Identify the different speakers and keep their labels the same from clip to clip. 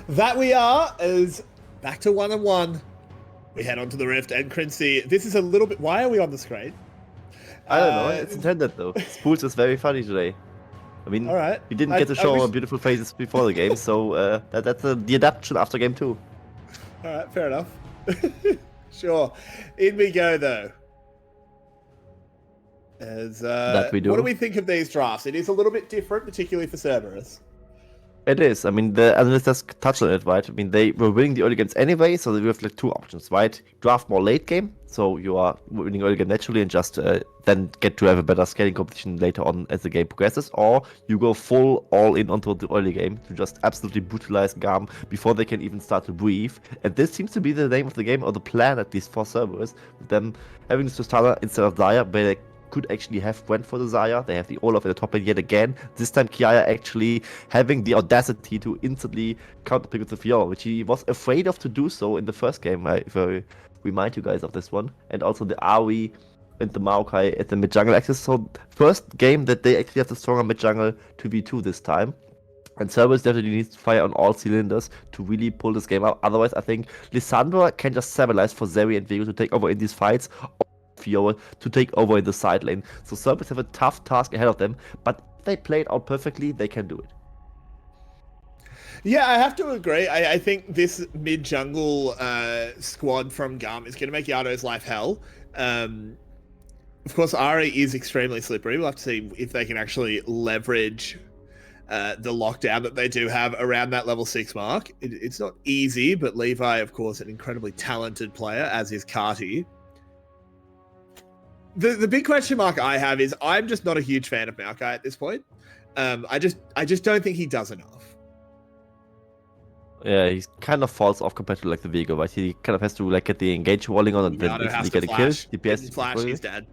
Speaker 1: That we are, is back to 1-1. We head on to the Rift, and Crincy, this is a little bit... Why are we on the screen?
Speaker 2: I don't know. It's intended though. Spools is very funny today. I mean,
Speaker 1: All right.
Speaker 2: we didn't get to show our beautiful faces before the game, so that's the adaptation after game 2.
Speaker 1: All right, fair enough. Sure. In we go, though. As
Speaker 2: that we do.
Speaker 1: What do we think of these drafts? It is a little bit different, particularly for Cerberus.
Speaker 2: It is. I mean, the analysts just touched on it, right? I mean, they were winning the early games anyway, so we have like 2 options, right? Draft more late game, so you are winning early game naturally and just then get to have a better scaling competition later on as the game progresses, or you go full all in onto the early game to just absolutely brutalize GAM before they can even start to breathe. And this seems to be the name of the game, or the plan at least for Cerberus, with them having this Tristana instead of Zaya, where they could actually have went for the Zarya. They have the Olaf in the top lane yet again. This time Kiaya actually having the audacity to instantly counterpick with the Fiora, which he was afraid of to do so in the first game, if I remind you guys of this one. And also the Ari and the Maokai at the mid-jungle axis. So first game that they actually have the stronger mid-jungle 2v2 this time. And Cerberus definitely needs to fire on all cylinders to really pull this game out. Otherwise, I think Lissandra can just stabilize for Zeri and Vego to take over in these fights, Fiora to take over in the side lane. So Cerberus have a tough task ahead of them, but if they play it out perfectly, they can do it.
Speaker 1: Yeah, I have to agree. I think this mid-jungle squad from GAM is going to make Yado's life hell. Of course, Ari is extremely slippery. We'll have to see if they can actually leverage the lockdown that they do have around that level 6 mark. It's not easy, but Levi, of course, an incredibly talented player, as is Carti. The big question mark I have is I'm just not a huge fan of Maokai at this point. I just don't think he does enough.
Speaker 2: Yeah, he kind of falls off compared to like the Vego, right? He kind of has to like get the engage walling on and then instantly get a kill.
Speaker 1: DPS flash, he's dead.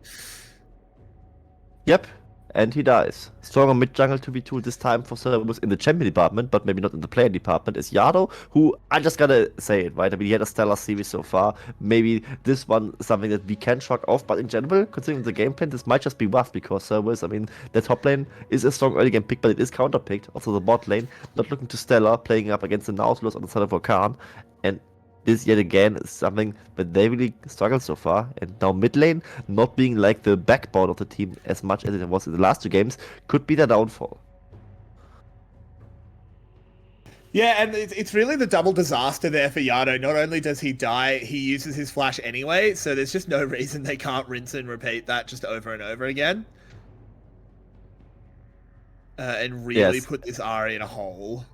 Speaker 2: Yep. And he dies. Stronger mid-jungle 2v2 this time for Cerberus in the champion department, but maybe not in the player department, is Yado, who, I just gotta say it, right? I mean, he had a stellar series so far. Maybe this one is something that we can shrug off, but in general, considering the game plan, this might just be rough because Cerberus, I mean, the top lane is a strong early game pick, but it is counter-picked. Also, the bot lane, not looking too stellar, playing up against the Nautilus on the side of Rakan. And this yet again is something that they really struggled so far, and now mid lane not being like the backbone of the team as much as it was in the last 2 games could be their downfall.
Speaker 1: Yeah, and it's really the double disaster there for Yado. Not only does he die, he uses his flash anyway, so there's just no reason they can't rinse and repeat that just over and over again. And really put this Ari in a hole.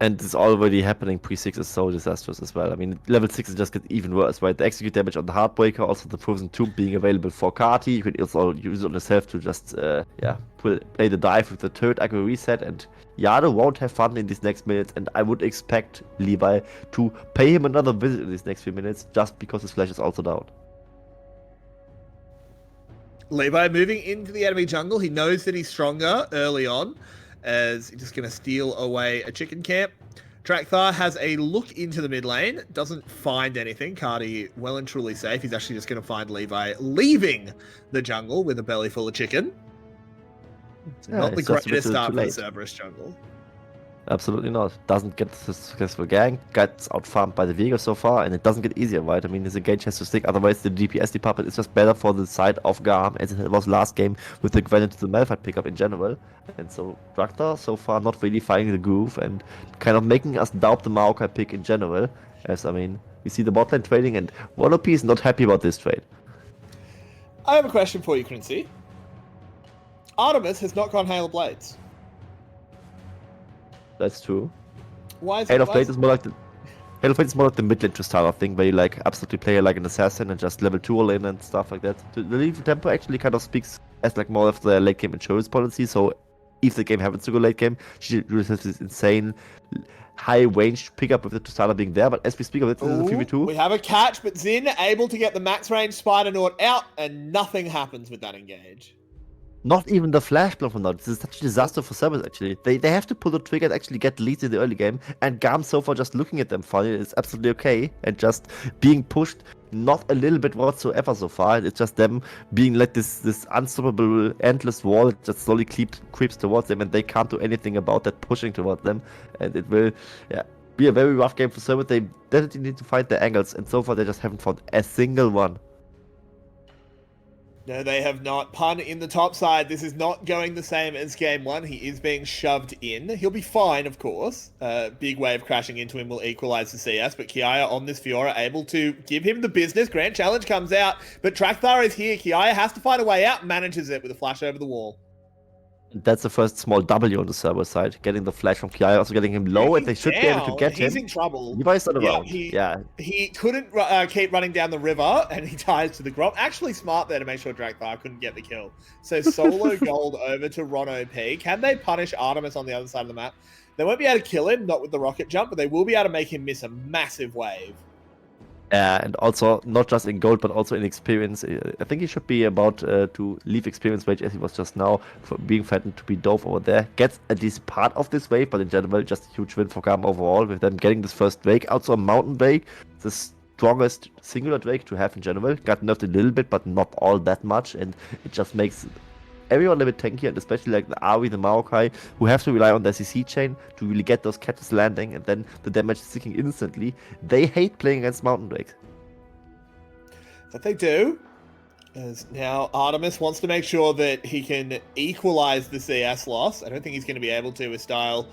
Speaker 2: And it's already happening pre-6 is so disastrous as well. I mean, level 6 is just get even worse, right? The execute damage on the Heartbreaker, also the Frozen Tomb being available for Carti. You can also use it on yourself to just, play the dive with the turret aggro reset. And Yado won't have fun in these next minutes, and I would expect Levi to pay him another visit in these next few minutes, just because his flash is also down.
Speaker 1: Levi moving into the enemy jungle. He knows that he's stronger early on, as he's just going to steal away a chicken camp. Trakthar has a look into the mid lane, doesn't find anything. Carti well and truly safe. He's actually just going to find Levi leaving the jungle with a belly full of chicken. Not the greatest start for the Cerberus jungle.
Speaker 2: Absolutely not. Doesn't get the successful gang, gets outfarmed by the Vego so far, and it doesn't get easier, right? I mean, his engage has to stick, otherwise the DPS department is just better for the side of GAM, as it was last game with the Gwen into the Malphite pickup in general. And so, Draktar so far not really finding the groove, and kind of making us doubt the Maokai pick in general, as, I mean, we see the bot lane trading, and Wallopy is not happy about this trade.
Speaker 1: I have a question for you, Crincy. Artemis has not gone Hail of Blades.
Speaker 2: That's true.
Speaker 1: Why is
Speaker 2: Hail of Blades is more like the mid lane Tristana thing, where you like absolutely play like an assassin and just level 2 all in and stuff like that. The leave tempo actually kind of speaks as like more of the late game insurance policy. So if the game happens to go late game, she really has this insane high range pickup with the Tristana being there. But as we speak of it, this is a 3v2.
Speaker 1: We have a catch, but Zin able to get the max range Spider Naut out, and nothing happens with that engage.
Speaker 2: Not even the flash block from now. This is such a disaster for Cerberus, actually. They have to pull the trigger and actually get leads in the early game, and GAM so far just looking at them funny is absolutely okay, and just being pushed not a little bit whatsoever so far. It's just them being like this unstoppable, endless wall that just slowly creeps towards them, and they can't do anything about that pushing towards them. And it will, be a very rough game for Cerberus. They definitely need to find their angles, and so far they just haven't found a single one.
Speaker 1: No, they have not. Pun in the top side. This is not going the same as game one. He is being shoved in. He'll be fine, of course. Big wave crashing into him will equalize the CS, but Kiaya on this Fiora able to give him the business. Grand Challenge comes out, but Trackthar is here. Kiaya has to find a way out, manages it with a flash over the wall.
Speaker 2: That's the first small W on the Cerberus side, getting the flash from Kiaya, also getting him low, and they should be able to get him.
Speaker 1: He's in trouble.
Speaker 2: Levi's not around.
Speaker 1: He couldn't keep running down the river, and he ties to the grot. Actually smart there to make sure Trackthar couldn't get the kill. So solo gold over to Ron OP. Can they punish Artemis on the other side of the map? They won't be able to kill him, not with the rocket jump, but they will be able to make him miss a massive wave.
Speaker 2: And also, not just in gold, but also in experience. I think he should be about to leave experience wage as he was just now, for being threatened to be dove over there. Gets at least part of this wave, but in general, just a huge win for GAM overall, with them getting this first Drake. Also a mountain Drake, the strongest singular Drake to have in general. Got nerfed a little bit, but not all that much, and it just makes everyone a bit tankier, and especially like the Ari, the Maokai, who have to rely on their CC chain to really get those catches landing, and then the damage sticking instantly. They hate playing against mountain drakes.
Speaker 1: That they do. As now Artemis wants to make sure that he can equalize the CS loss. I don't think he's going to be able to with Style.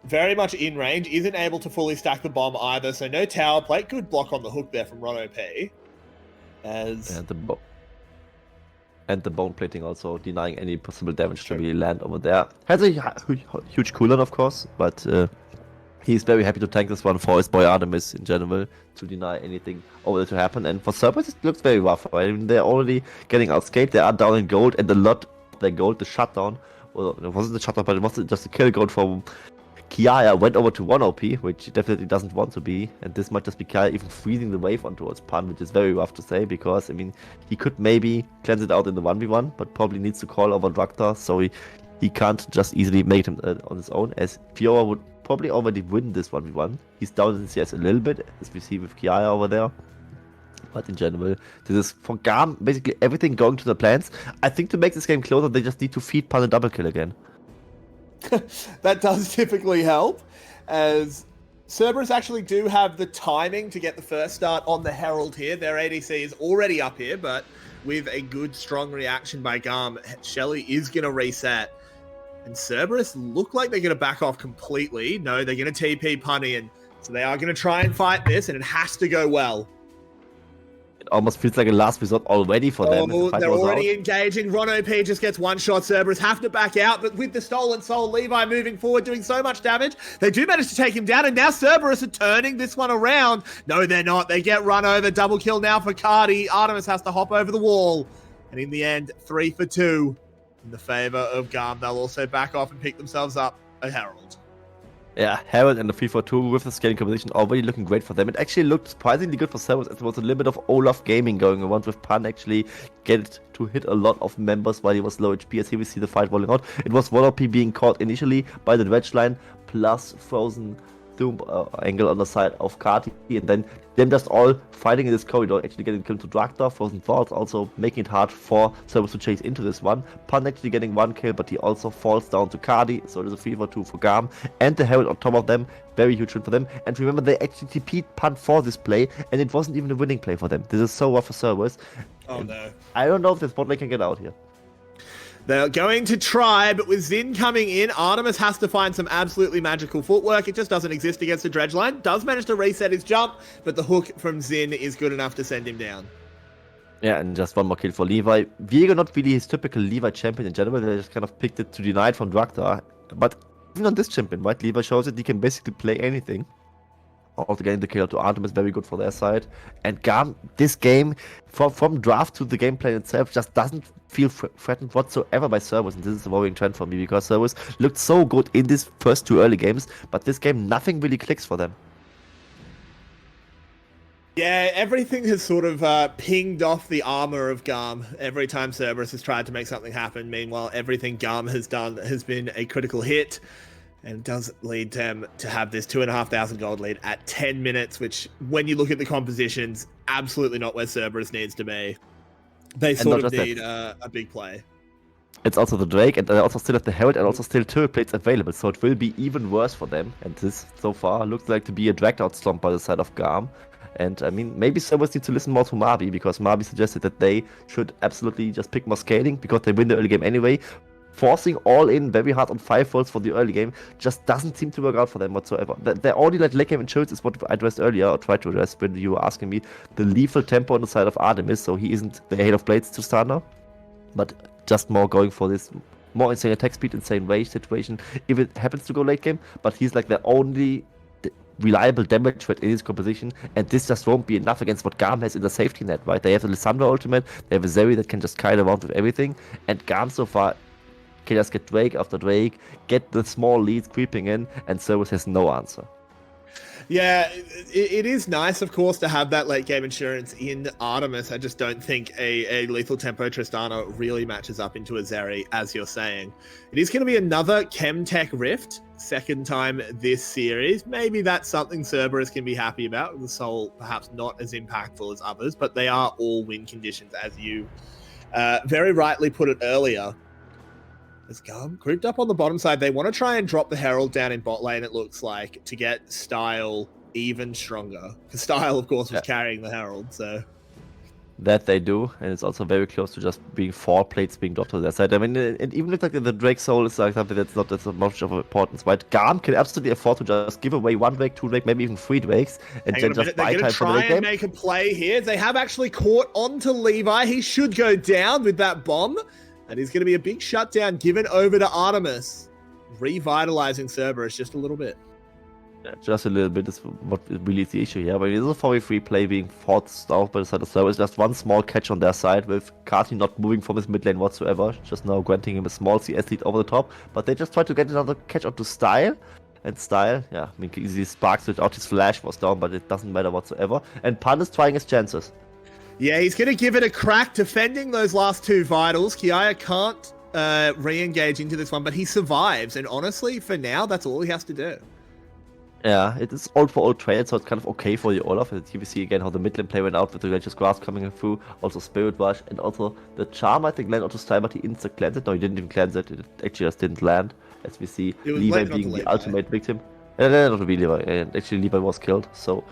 Speaker 1: Very much in range, isn't able to fully stack the bomb either, so no tower plate. Good block on the hook there from Ron OP.
Speaker 2: And the bone plating also denying any possible damage to really land over there. Has a huge cooldown, of course, but he's very happy to tank this one for his boy Artemis in general, to deny anything over there to happen. And for Cerberus, it looks very rough. Right? I mean, they're already getting outscaled. They are down in gold, and a lot of their gold, the shutdown, well, it wasn't the shutdown, but it was just a kill gold from Kiaya went over to 1 OP, which he definitely doesn't want to be, and this might just be Kiaya even freezing the wave on towards Pan, which is very rough to say, because, I mean, he could maybe cleanse it out in the 1v1, but probably needs to call over Draktar, so he can't just easily make him on his own, as Fiora would probably already win this 1v1. He's down in CS a little bit, as we see with Kiaya over there. But in general, this is for GAM, basically everything going to the plans. I think to make this game closer, they just need to feed Pan a double kill again.
Speaker 1: That does typically help, as Cerberus actually do have the timing to get the first start on the Herald here. Their ADC is already up here, but with a good, strong reaction by GAM, Shelly is going to reset. And Cerberus look like they're going to back off completely. No, they're going to TP Punny, and so they are going to try and fight this, and it has to go well.
Speaker 2: It almost feels like a last resort already for them.
Speaker 1: They're already engaging. Ron OP just gets one shot. Cerberus have to back out, but with the stolen soul, Levi moving forward, doing so much damage. They do manage to take him down, and now Cerberus are turning this one around. No, they're not. They get run over. Double kill now for Cardi. Artemis has to hop over the wall. And in the end, 3 for 2 in the favor of GAM. They'll also back off and pick themselves up a Herald.
Speaker 2: Yeah, Herald and the 3-4-2 with the scaling combination already looking great for them. It actually looked surprisingly good for Cerberus, as there was a little bit of Olaf gaming going on with Pan actually get to hit a lot of members while he was low HP, as here we see the fight rolling out. It was 1 OP being caught initially by the Dredge line, plus Frozen Doom angle on the side of Kati, and then them just all fighting in this corridor, actually getting killed to Draktar. Frozen Thoughts also making it hard for Cerberus to chase into this one. Pan actually getting 1 kill, but he also falls down to Cardi, so it is a 3-4-2 for GAM. And the Herald on top of them, very huge win for them. And remember, they actually TP'd Pan for this play, and it wasn't even a winning play for them. This is so rough for Cerberus.
Speaker 1: Oh no.
Speaker 2: I don't know if this bot lane can get out here.
Speaker 1: They're going to try, but with Xin coming in, Artemis has to find some absolutely magical footwork. It just doesn't exist against the Dredge line. Does manage to reset his jump, but the hook from Xin is good enough to send him down.
Speaker 2: Yeah, and just 1 more kill for Levi. Viego not really his typical Levi champion in general. They just kind of picked it to deny it from Draktar. But even on this champion, right, Levi shows that he can basically play anything. Also getting the kill to Artemis, very good for their side. And GAM, this game, from draft to the gameplay itself, just doesn't feel threatened whatsoever by Cerberus. And this is a worrying trend for me, because Cerberus looked so good in these first 2 early games, but this game, nothing really clicks for them.
Speaker 1: Yeah, everything has sort of pinged off the armor of GAM every time Cerberus has tried to make something happen. Meanwhile, everything GAM has done has been a critical hit. And it does lead them to have this 2,500 gold lead at 10 minutes, which, when you look at the compositions, absolutely not where Cerberus needs to be. They sort of need a big play.
Speaker 2: It's also the Drake, and they also still have the Herald, and also still turret plates available, so it will be even worse for them. And this, so far, looks like to be a dragged out slump by the side of GAM. And I mean, maybe Cerberus needs to listen more to Mavi, because Mavi suggested that they should absolutely just pick more scaling, because they win the early game anyway. Forcing all in very hard on 5 volts for the early game just doesn't seem to work out for them whatsoever. Their only late game insurance is what I addressed earlier, or tried to address when you were asking me, the lethal tempo on the side of Artemis, so he isn't the Hail of Blades to start now. But just more going for this more insane attack speed, insane range situation if it happens to go late game, but he's like the only reliable damage threat in his composition, and this just won't be enough against what GAM has in the safety net, right? They have the Lissandra ultimate, they have a Zeri that can just kite around with everything, and GAM so far can just get Drake after Drake, get the small leads creeping in, and Cerberus has no answer.
Speaker 1: Yeah, it is nice, of course, to have that late game insurance in Artemis. I just don't think a lethal tempo Tristana really matches up into a Zeri, as you're saying. It is going to be another Chemtech Rift, second time this series. Maybe that's something Cerberus can be happy about. The Soul perhaps not as impactful as others, but they are all win conditions, as you very rightly put it earlier. As GAM grouped up on the bottom side, they want to try and drop the Herald down in bot lane, it looks like, to get Style even stronger. Because Style, of course, was carrying the Herald, so...
Speaker 2: That they do, and it's also very close to just being 4 plates being dropped to their side. I mean, and even if like the Drake Soul is like something that's not much of importance, right? GAM can absolutely afford to just give away 1 Drake, 2 Drake, maybe even 3 Drakes, and then just buy time for the late game.
Speaker 1: They're going to try and make a play here. They have actually caught onto Levi. He should go down with that bomb. And he's going to be a big shutdown given over to Artemis, revitalizing Cerberus just a little bit.
Speaker 2: Yeah, just a little bit is what really is the issue here. But it is a 4v3 play being forced out by the side of Cerberus. Just one small catch on their side with Kati not moving from his mid lane whatsoever. Just now granting him a small CS lead over the top. But they just try to get another catch onto Style. And Style, yeah, I mean, easily sparks without his flash was down, but it doesn't matter whatsoever. And Pan is trying his chances.
Speaker 1: Yeah, he's going to give it a crack defending those last 2 vitals. Kiaya can't re-engage into this one, but he survives. And honestly, for now, that's all he has to do.
Speaker 2: Yeah, it is old for old trade, so it's kind of okay for the Olaf. And here we see again how the mid lane play went out with the Righteous Grasp coming through, also Spirit Rush, and also the Charm, I think, landed onto Style, but he insta-cleansed it. No, he didn't even cleanse it. It actually just didn't land, as we see Levi being the ultimate victim. Not really Levi, actually Levi was killed, so...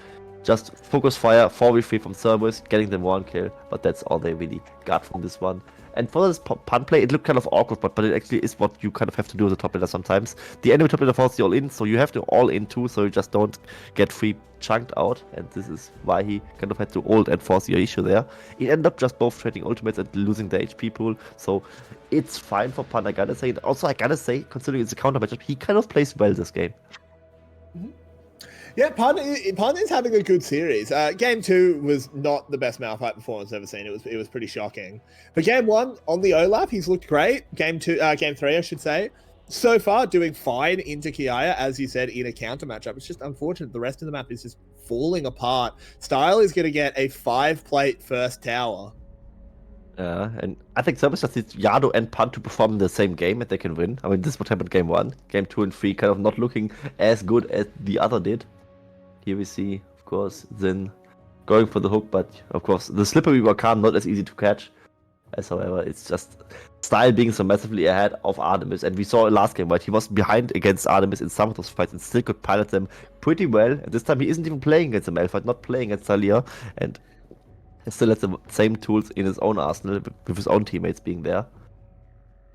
Speaker 2: Just focus fire, 4v3 from Cerberus, getting them 1 kill, but that's all they really got from this one. And for this punt play, it looked kind of awkward, but it actually is what you kind of have to do as a top laner sometimes. The enemy top laner forces you all in, so you have to all in too, so you just don't get free chunked out, and this is why he kind of had to ult and force your issue there. It ended up just both trading ultimates and losing the HP pool, so it's fine for Pan, I gotta say. And also, I gotta say, considering it's a counter matchup, he kind of plays well this game.
Speaker 1: Yeah, Pan is having a good series. Game 2 was not the best Malphite performance I've ever seen. It was pretty shocking. But Game 1 on the Olaf, he's looked great. Game 3, I should say, so far doing fine into Kiaya, as you said, in a counter matchup. It's just unfortunate the rest of the map is just falling apart. Style is going to get a 5-plate first tower.
Speaker 2: Yeah, and I think Cerberus just needs Yado and Pan to perform in the same game and they can win. I mean, this is what happened Game 1. Game 2 and 3 kind of not looking as good as the other did. Here we see, of course, Zin going for the hook, but of course, the slippery Rakan not as easy to catch. As however, it's just Style being so massively ahead of Artemis. And we saw in last game, right? He was behind against Artemis in some of those fights and still could pilot them pretty well. And this time he isn't even playing against a Malphite, not playing against Talia. And he still has the same tools in his own arsenal, with his own teammates being there.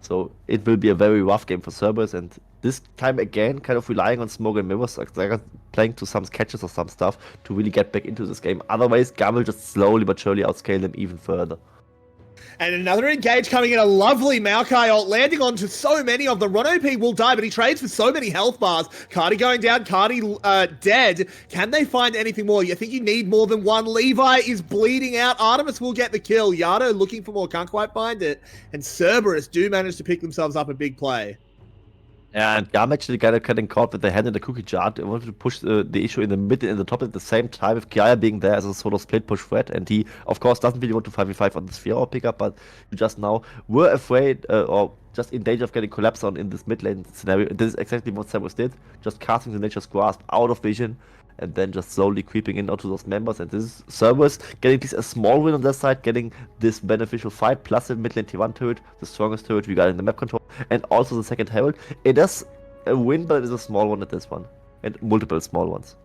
Speaker 2: So it will be a very rough game for Cerberus, and this time again, kind of relying on smoke and mirrors, like they're playing to some catches or some stuff to really get back into this game. Otherwise, GAM will just slowly but surely outscale them even further.
Speaker 1: And another engage coming in, a lovely Maokai ult landing onto so many of them. Ron OP will die, but he trades for so many health bars. Cardi going down, Cardi dead. Can they find anything more? I think you need more than one. Levi is bleeding out. Artemis will get the kill. Yado looking for more, can't quite find it. And Cerberus do manage to pick themselves up a big play.
Speaker 2: Yeah, and GAM actually got getting caught with their hand in the cookie jar. They wanted to push the issue in the mid and in the top at the same time, with Kiaya being there as a sort of split push threat. And he, of course, doesn't really want to 5v5 on the sphere or pickup, but you just now were afraid or just in danger of getting collapsed on in this mid lane scenario. This is exactly what Cerberus did, just casting the Nature's Grasp out of vision, and then just slowly creeping in onto those members. And this is Cerberus getting at least a small win on their side, getting this beneficial fight, plus the mid lane T1 turret, the strongest turret regarding the map control, and also the second Herald. It is a win, but it is a small one at this one, and multiple small ones.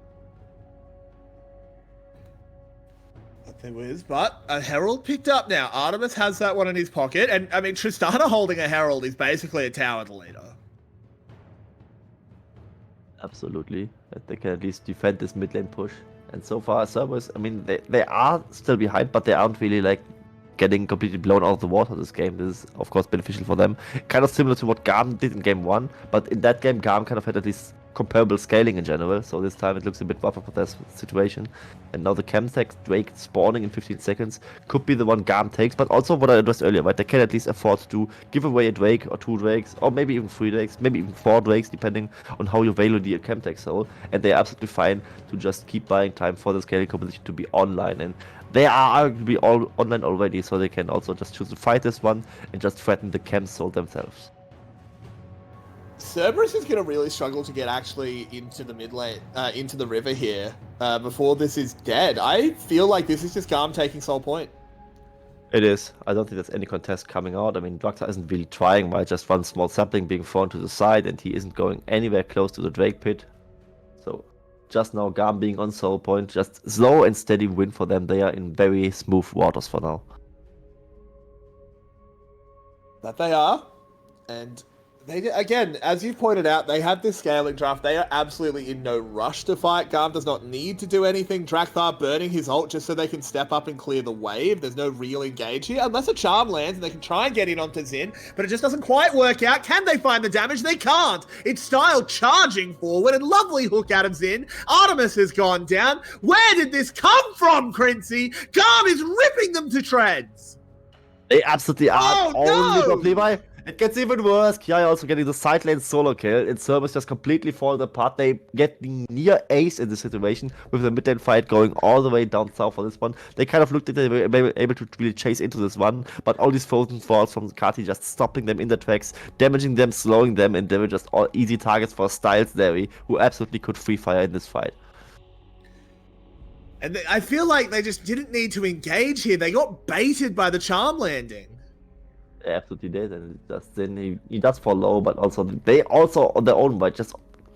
Speaker 1: There was, but a Herald picked up now. Artemis has that one in his pocket, and I mean, Tristana holding a Herald is basically a tower leader.
Speaker 2: Absolutely. They can at least defend this mid lane push. And so far, Cerberus, I mean, they are still behind, but they aren't really like getting completely blown out of the water this game. This is, of course, beneficial for them. Kind of similar to what GAM did in game 1, but in that game, GAM kind of had at least comparable scaling in general, so this time it looks a bit rougher for that situation. And now the Chemtech Drake spawning in 15 seconds could be the one GAM takes, but also what I addressed earlier, right? They can at least afford to give away a Drake or 2 Drakes, or maybe even 3 Drakes, maybe even 4 Drakes, depending on how you value the Chemtech soul, and they're absolutely fine to just keep buying time for the scaling composition to be online. And they are arguably all online already, so they can also just choose to fight this one and just threaten the Chem soul themselves.
Speaker 1: Cerberus is going to really struggle to get actually into the mid lane, into the river here, before this is dead. I feel like this is just GAM taking Soul Point.
Speaker 2: It is. I don't think there's any contest coming out. I mean, Draktar isn't really trying, right? Just one small sapling being thrown to the side, and he isn't going anywhere close to the Drake pit. So, just now GAM being on Soul Point, just slow and steady win for them. They are in very smooth waters for now.
Speaker 1: That they are, and they, again, as you pointed out, they have this scaling draft. They are absolutely in no rush to fight. GAM does not need to do anything. Draktar burning his ult just so they can step up and clear the wave. There's no real engage here, unless a charm lands and they can try and get in onto Xin, but it just doesn't quite work out. Can they find the damage? They can't. It's Style charging forward, and lovely hook out of Xin. Artemis has gone down. Where did this come from, Crincy? GAM is ripping them to shreds.
Speaker 2: They absolutely are.
Speaker 1: Oh, no!
Speaker 2: Levi. It gets even worse. Kiai also getting the side lane solo kill. And Cerberus just completely falling apart. They get the near ace in this situation with the mid lane fight going all the way down south for this one. They kind of looked like they were able to really chase into this one, but all these frozen falls from Kati just stopping them in the tracks, damaging them, slowing them, and they were just all easy targets for Styles Derry, who absolutely could free fire in this fight.
Speaker 1: And I feel like they just didn't need to engage here. They got baited by the charm landing.
Speaker 2: They absolutely did, and just then he does fall low, but also they also on their own right just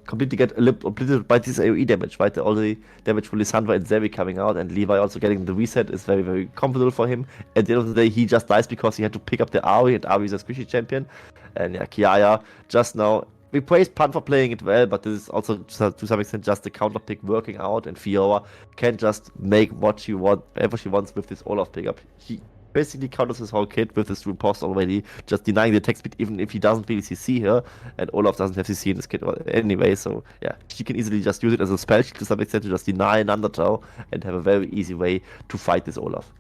Speaker 2: completely get obliterated by this AoE damage, right? All the damage for Lissandra and Zeri coming out, and Levi also getting the reset is very, very comfortable for him. At the end of the day, he just dies because he had to pick up the Ari, and Ari is a squishy champion. And yeah, Kiaya just now, we praised Pan for playing it well, but this is also to some extent just the counter pick working out, and Fiora can just make what she whatever she wants with this Olaf pickup. He basically counters his whole kit with his riposte already, just denying the attack speed even if he doesn't really CC here, and Olaf doesn't have CC in this kit anyway, so yeah, she can easily just use it as a spell shield to some extent to just deny an undertow and have a very easy way to fight this Olaf.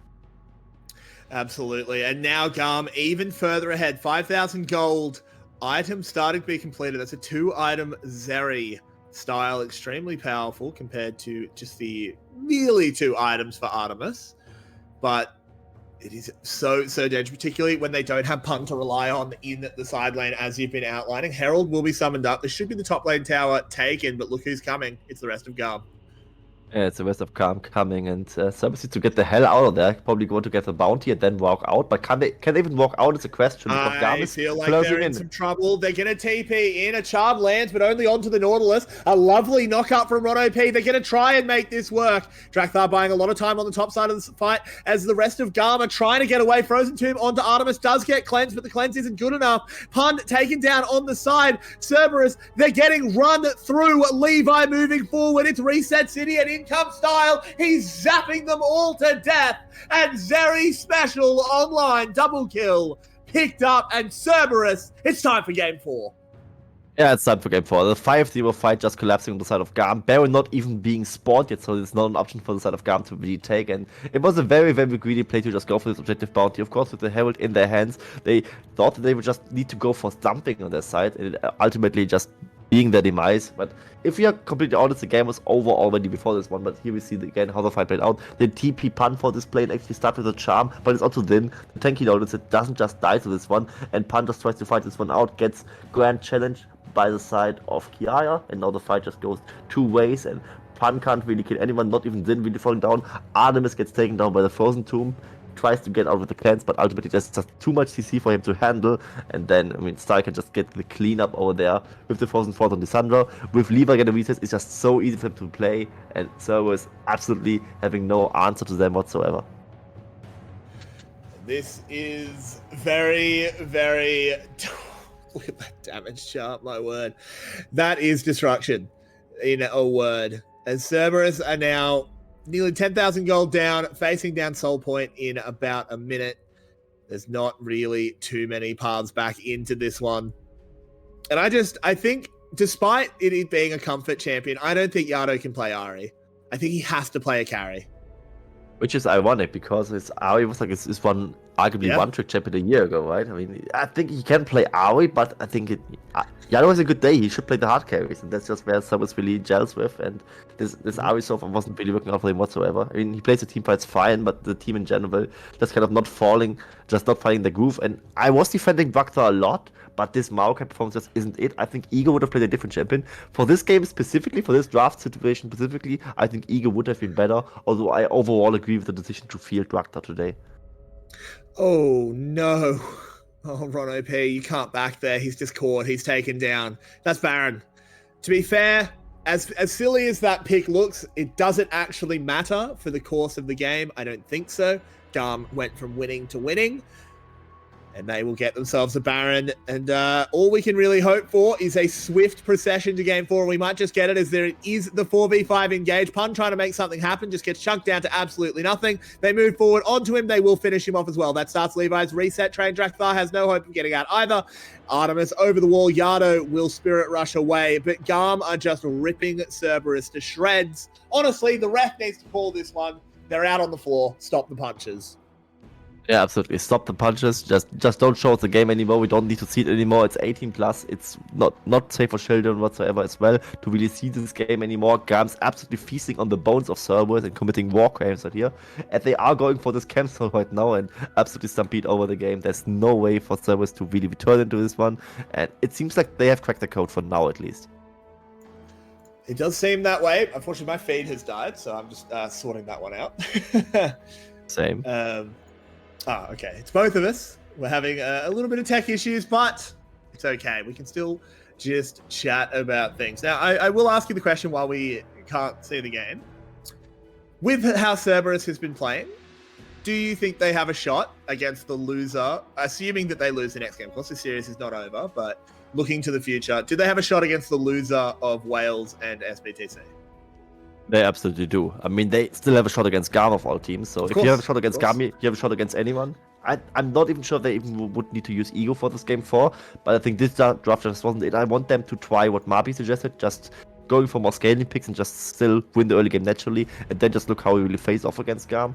Speaker 1: Absolutely, and now GAM even further ahead, 5,000 gold, item starting to be completed. That's a 2-item Zeri style, extremely powerful compared to just the nearly 2 items for Artemis, but it is so dangerous, particularly when they don't have Pun to rely on in the side lane, as you've been outlining. Herald will be summoned up. This should be the top lane tower taken, but look who's coming. It's the rest of GAM.
Speaker 2: Yeah, it's the rest of GAM coming, and Cerberus needs to get the hell out of there. Probably going to get the bounty and then walk out. But can they even walk out? It's a question. Because GAM is
Speaker 1: feel like they're in some trouble. They're going to TP in. A charm lands, but only onto the Nautilus. A lovely knockup from Ron OP. They're going to try and make this work. Draktar buying a lot of time on the top side of the fight as the rest of GAM are trying to get away. Frozen Tomb onto Artemis does get cleansed, but the cleanse isn't good enough. Pun taken down on the side. Cerberus, they're getting run through. Levi moving forward. It's Reset City and in comes Style. He's zapping them all to death. And Zeri special online double kill picked up, and Cerberus, it's time for game 4.
Speaker 2: Yeah, it's time for game 4. The 5-0 fight just collapsing on the side of GAM. Baron not even being spawned yet, so it's not an option for the side of GAM to really take. And it was a very, very greedy play to just go for this objective bounty. Of course, with the Herald in their hands, they thought that they would just need to go for something on their side, and it ultimately just being their demise. But if we are completely honest, the game was over already before this one. But here we see again how the fight played out. The TP Pan for this play actually started with a charm, but it's also Din. The tanky notice it doesn't just die to this one, and Pan just tries to fight this one out, gets grand challenge by the side of Kiaya, and now the fight just goes two ways, and Pan can't really kill anyone, not even Din really falling down. Artemis gets taken down by the Frozen Tomb, tries to get out with the clans, but ultimately there's just too much CC for him to handle, and then, I mean, Star can just get the cleanup over there with the Frozen Fort on Lissandra. With Lever getting recess, it's just so easy for him to play, and Cerberus absolutely having no answer to them whatsoever.
Speaker 1: This is very, very... Look at that damage chart, my word. That is destruction, in a word. As Cerberus are now nearly 10,000 gold down, facing down Soul Point in about a minute. There's not really too many paths back into this one. And I think, despite it being a comfort champion, I don't think Yado can play Ari. I think he has to play a carry.
Speaker 2: Which is ironic, because Ari was like it's one arguably one-trick champion a year ago, right? I mean, I think he can play Ari, but I think Yado has a good day. He should play the hard carries, and that's just where Cerberus really gels with. And this Ari so far wasn't really working out for him whatsoever. I mean, he plays the team fights fine, but the team in general just kind of not finding the groove. And I was defending Vakta a lot, but this Maokai performance just isn't it. I think Ego would have played a different champion. For this game specifically, for this draft situation specifically, I think Ego would have been better, although I overall agree with the decision to field Vakta today.
Speaker 1: Oh, no. Oh, Ron OP, you can't back there. He's just caught. He's taken down. That's Baron. To be fair, as silly as that pick looks, it doesn't actually matter for the course of the game. I don't think so. GAM went from winning to winning, and they will get themselves a Baron. And all we can really hope for is a swift procession to Game 4. We might just get it as there is the 4v5 engage. Pun trying to make something happen, just gets chunked down to absolutely nothing. They move forward onto him. They will finish him off as well. That starts Levi's reset train. Drakthar has no hope of getting out either. Artemis over the wall. Yado will Spirit Rush away, but GAM are just ripping Cerberus to shreds. Honestly, the ref needs to call this one. They're out on the floor. Stop the punches.
Speaker 2: Yeah, absolutely. Stop the punches. Just don't show us the game anymore. We don't need to see it anymore. It's 18+. It's not safe for children whatsoever as well to really see this game anymore. GAM's absolutely feasting on the bones of Cerberus and committing war crimes right here. And they are going for this cancel right now and absolutely stampede over the game. There's no way for Cerberus to really return into this one. And it seems like they have cracked the code for now at least.
Speaker 1: It does seem that way. Unfortunately, my feed has died, so I'm just sorting that one out.
Speaker 2: Same.
Speaker 1: Okay. It's both of us. We're having a little bit of tech issues, but it's okay. We can still just chat about things. Now, I will ask you the question while we can't see the game. With how Cerberus has been playing, do you think they have a shot against the loser, assuming that they lose the next game? Of course, the series is not over, but looking to the future, do they have a shot against the loser of Wales and SBTC?
Speaker 2: They absolutely do. I mean, they still have a shot against GAM of all teams. So if you have a shot against GAM, you have a shot against anyone. I'm not even sure if they even would need to use Ego for this game 4. But I think this draft just wasn't it. I want them to try what Marby suggested, just going for more scaling picks and just still win the early game naturally. And then just look how we really face off against GAM.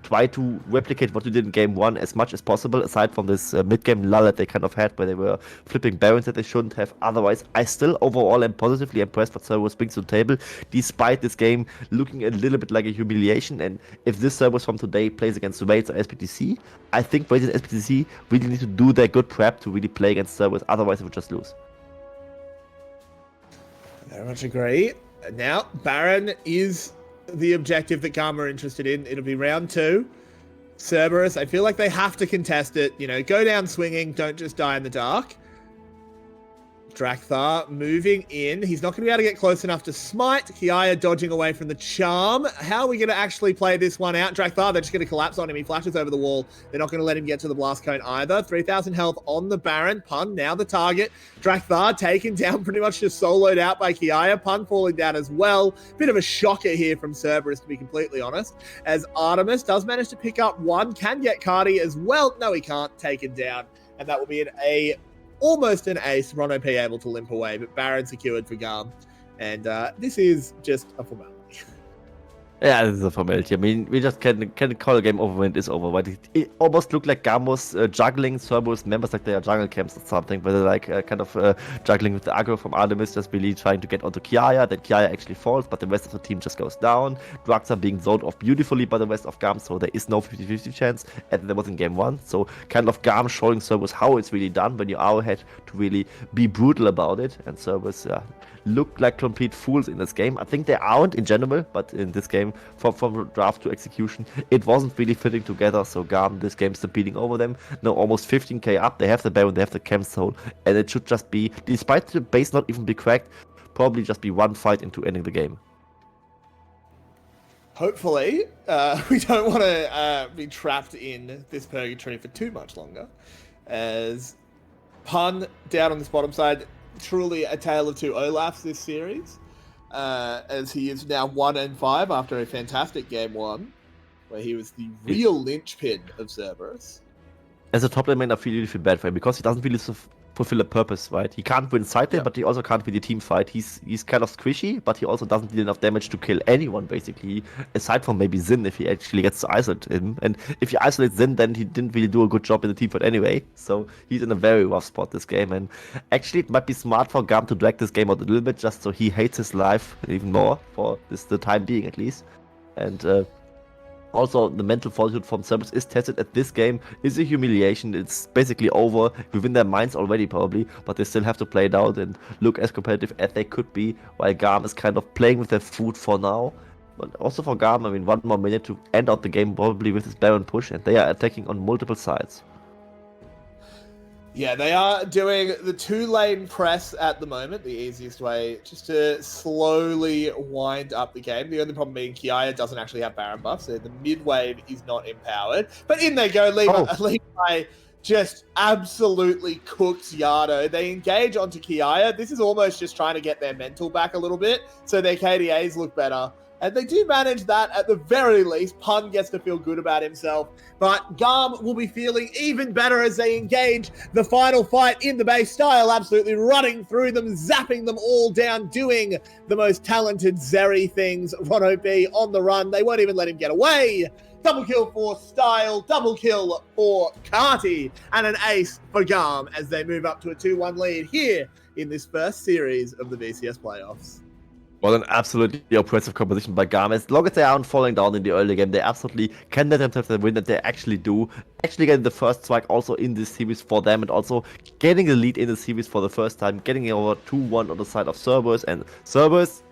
Speaker 2: Try to replicate what you did in game 1 as much as possible, aside from this mid-game lull that they kind of had where they were flipping barons that they shouldn't have. Otherwise, I still overall am positively impressed what Cerberus brings to the table, despite this game looking a little bit like a humiliation. And if this Cerberus from today plays against Wales or SPTC, I think Wales and SPTC really need to do their good prep to really play against Cerberus, otherwise they would just lose.
Speaker 1: Very much agree. Now, Baron is the objective that GAM are interested in. It'll be round 2. Cerberus, I feel like they have to contest it. You know, go down swinging, don't just die in the dark. Drakthar moving in. He's not going to be able to get close enough to smite. Kiaya dodging away from the charm. How are we going to actually play this one out? Drakthar, they're just going to collapse on him. He flashes over the wall. They're not going to let him get to the blast cone either. 3,000 health on the Baron. Pun now the target. Drakthar taken down, pretty much just soloed out by Kiaya. Pun falling down as well. Bit of a shocker here from Cerberus, to be completely honest. As Artemis does manage to pick up one. Can get Cardi as well. No, he can't. Taken down. And that will be almost an ace. Ron OP able to limp away, but Baron secured for GAM. And this is just a formality.
Speaker 2: Yeah, this is a formality. I mean, we just can call a game over when it is over. But it almost looked like GAM was juggling Cerberus members like they are jungle camps or something, where they're like juggling with the aggro from Artemis, just really trying to get onto Kiaya. Then Kiaya actually falls, but the rest of the team just goes down. Drugs are being zoned off beautifully by the rest of GAM, so there is no 50-50 chance, and there was in game 1. So kind of GAM showing Cerberus how it's really done when you are ahead to really be brutal about it. And Cerberus, look like complete fools in this game. I think they aren't in general, but in this game, from draft to execution, it wasn't really fitting together. So GAM, this game still beating over them. Now almost 15k up. They have the Baron, they have the Chem Soul, and it should just be, despite the base not even be cracked, probably just be one fight into ending the game.
Speaker 1: Hopefully, we don't want to be trapped in this purgatory for too much longer, as Pun down on this bottom side, truly a tale of two Olafs this series, as he is now 1-5 after a fantastic game 1, where he was the real linchpin of Cerberus.
Speaker 2: As a top lane man, I really feel bad for him because he doesn't really fulfill a purpose, right? He can't win side lane, but he also can't win the team fight. He's kind of squishy, but he also doesn't deal enough damage to kill anyone, basically, aside from maybe Xin if he actually gets to isolate him. And if you isolate Xin, then he didn't really do a good job in the team fight anyway. So he's in a very rough spot this game. And actually, it might be smart for GAM to drag this game out a little bit, just so he hates his life even more, for the time being at least. And also, the mental fortitude from Cerberus is tested at this game. It's a humiliation. It's basically over within their minds already, probably, but they still have to play it out and look as competitive as they could be, while GAM is kind of playing with their food for now. But also for GAM, I mean, 1 more minute to end out the game, probably with this Baron push, and they are attacking on multiple sides.
Speaker 1: Yeah, they are doing the 2-lane press at the moment, the easiest way just to slowly wind up the game. The only problem being Kiaya doesn't actually have Baron buff, so the mid wave is not empowered. But in they go, Levi just absolutely cooks Yado. They engage onto Kiaya. This is almost just trying to get their mental back a little bit, so their KDAs look better. And they do manage that at the very least. Pun gets to feel good about himself. But GAM will be feeling even better as they engage the final fight in the base style, absolutely running through them, zapping them all down, doing the most talented Zeri things. Rono B on the run. They won't even let him get away. Double kill for Style, double kill for Carty, and an ace for GAM as they move up to a 2-1 lead here in this first series of the VCS playoffs.
Speaker 2: Well, an absolutely oppressive composition by GAM. As long as they aren't falling down in the early game, they absolutely can let themselves the win that they actually do. Actually getting the first strike also in this series for them, and also getting the lead in the series for the first time, getting over 2-1 on the side of Cerberus. And Cerberus,